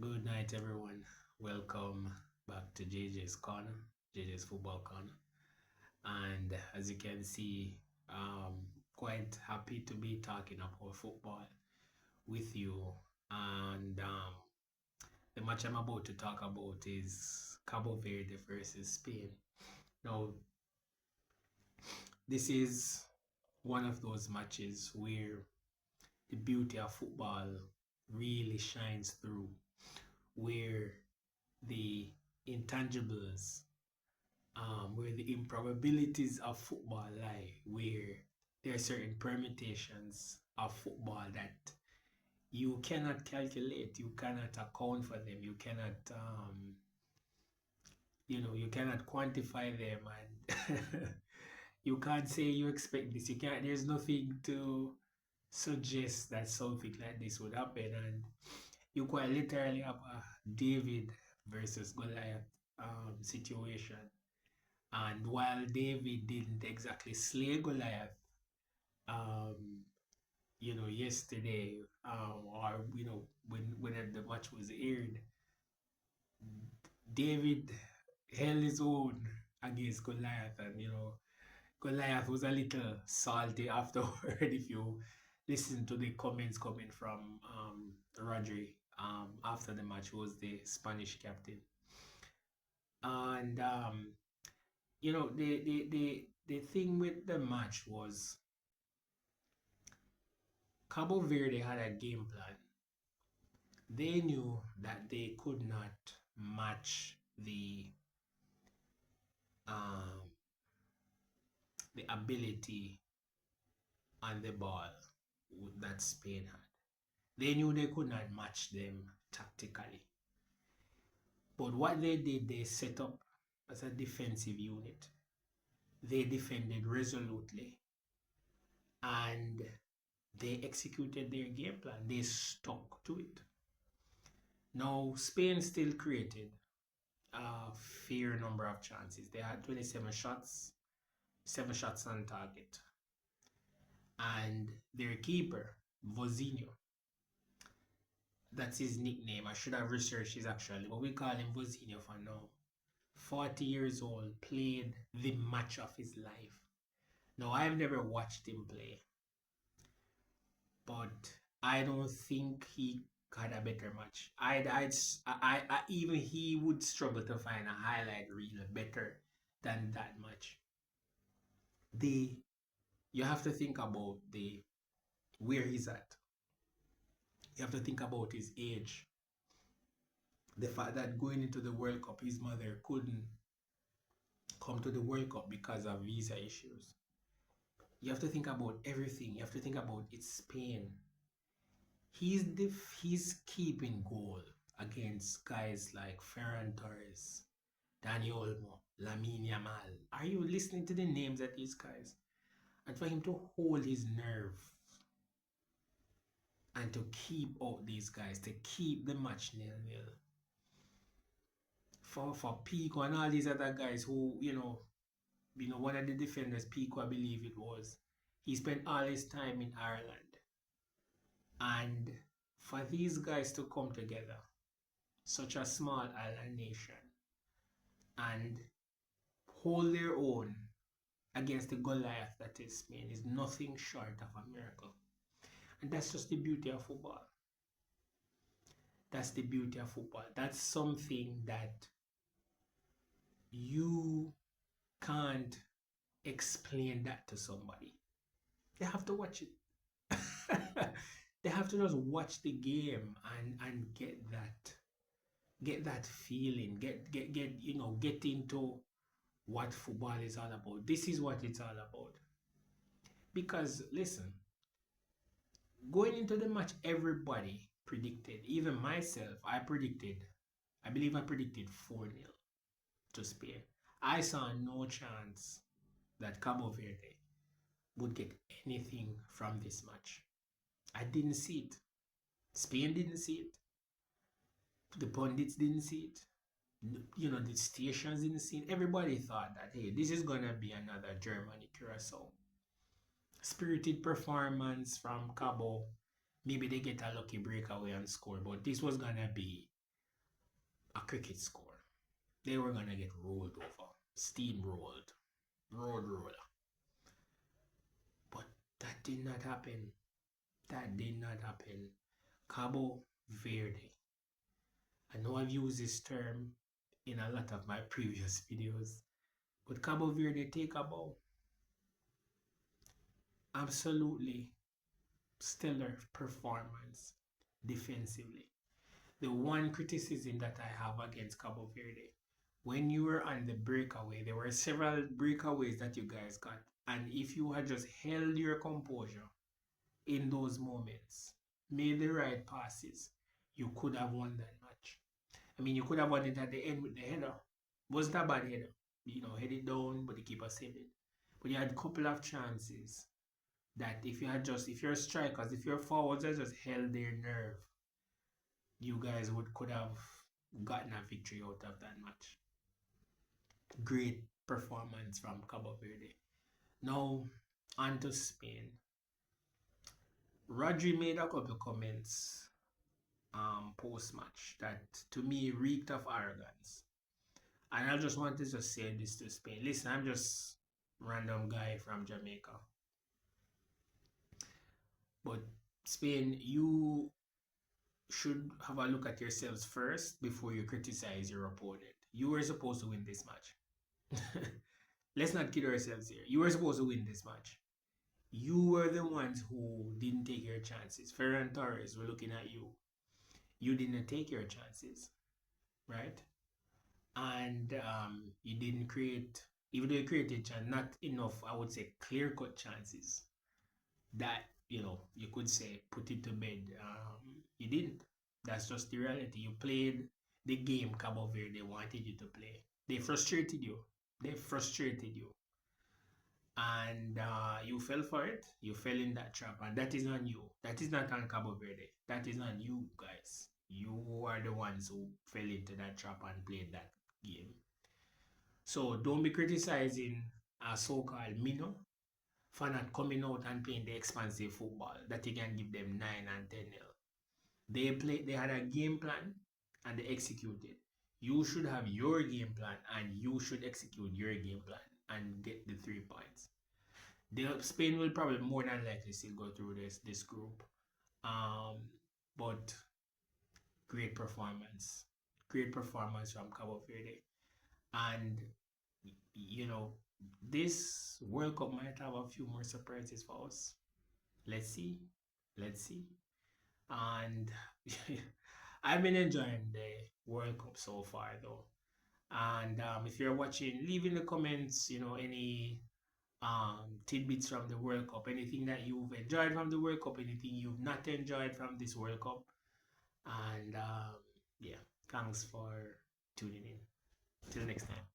Good night, everyone. Welcome back to JJ's Corner, JJ's Football Corner. And as you can see, quite happy to be talking about football with you. And the match I'm about to talk about is Cabo Verde versus Spain. Now, this is one of those matches where the beauty of football really shines through, where the intangibles, where the improbabilities of football lie, where there are certain permutations of football that you cannot calculate, you cannot account for them, you cannot, you cannot quantify them, and you can't say you expect this. You can't. There's nothing to suggest that something like this would happen, and you quite literally have a David versus Goliath situation. And while David didn't exactly slay Goliath, um, yesterday, or when the match was aired, David held his own against Goliath, and Goliath was a little salty afterward. If you listen to the comments coming from Rodri after the match, who was the Spanish captain, and the thing with the match was Cabo Verde had a game plan. They knew that they could not match um, the ability on the ball that Spain had. They knew they could not match them tactically. But what they did, they set up as a defensive unit. They defended resolutely and they executed their game plan. They stuck to it. Now, Spain still created a fair number of chances. They had 27 shots, 7 shots on target. And their keeper, Vozinho, that's his nickname. I should have researched his actually, but we call him Vozinho for now. 40 years old, played the match of his life. Now, I've never watched him play, but I don't think he had a better match. Even he would struggle to find a highlight reel better than that match. The You have to think about the where he's at. You have to think about his age. The fact that going into the World Cup, his mother couldn't come to the World Cup because of visa issues. You have to think about everything. You have to think about its Spain. He's keeping goal against guys like Ferran Torres, Dani Olmo, Lamine Yamal. Are you listening to the names of these guys? And for him to hold his nerve and to keep out these guys, to keep the match nil-nil. For Pico and all these other guys who, one of the defenders, Pico, I believe it was, he spent all his time in Ireland. And for these guys to come together, such a small island nation, and hold their own against the Goliath that is Spain is nothing short of a miracle. And that's just the beauty of football. That's the beauty of football. That's something that you can't explain that to somebody. They have to watch it. They have to just watch the game and get that feeling, get into what football is all about. This is what it's all about. Because listen, going into the match, everybody predicted, even myself, I believe I predicted 4-0 to Spain. I saw no chance that Cabo Verde would get anything from this match. I didn't see it. Spain didn't see it. The pundits didn't see it. The stations didn't see it. Everybody thought that, hey, this is gonna be another Germany Curacao. Spirited performance from Cabo. Maybe they get a lucky breakaway and score, but this was gonna be a cricket score. They were gonna get rolled over, steamrolled, roller. But that did not happen. That did not happen. Cabo Verde. I know I've used this term in a lot of my previous videos, but Cabo Verde take a bow. Absolutely stellar performance defensively. The one criticism that I have against Cabo Verde, when you were on the breakaway, there were several breakaways that you guys got. And if you had just held your composure in those moments, made the right passes, you could have won that match. I mean, you could have won it at the end with the header. Wasn't a bad header. Head it down, but the keeper saved it. But you had a couple of chances that if you're strikers, if your forwards had just held their nerve, you guys could have gotten a victory out of that match. Great performance from Cabo Verde. Now, on to Spain. Rodri made a couple comments post-match that to me reeked of arrogance. And I just want to just say this to Spain. Listen, I'm just random guy from Jamaica. But Spain, you should have a look at yourselves first before you criticize your opponent. You were supposed to win this match. Let's not kid ourselves here. You were supposed to win this match. You were the ones who didn't take your chances. Ferran Torres, we're looking at you. You didn't take your chances, right? And you didn't create, even though you created not enough, I would say, clear-cut chances that, you could say, put it to bed. You didn't. That's just the reality. You played the game Cabo Verde wanted you to play. They frustrated you. And you fell for it. You fell in that trap. And that is on you. That is not on Cabo Verde. That is on you guys. You are the ones who fell into that trap and played that game. So don't be criticizing a so-called minnow for not coming out and playing the expansive football that you can give them 9 and 10-0. They had a game plan and they executed. You should have your game plan and you should execute your game plan and get the 3 points. Spain will probably more than likely still go through this group. But great performance from Cabo Verde. And this World Cup might have a few more surprises for us. Let's see. And I've been enjoying the World Cup so far though. And if you're watching, leave in the comments, any tidbits from the World Cup, anything that you've enjoyed from the World Cup, anything you've not enjoyed from this World Cup. And yeah, thanks for tuning in. Till next time.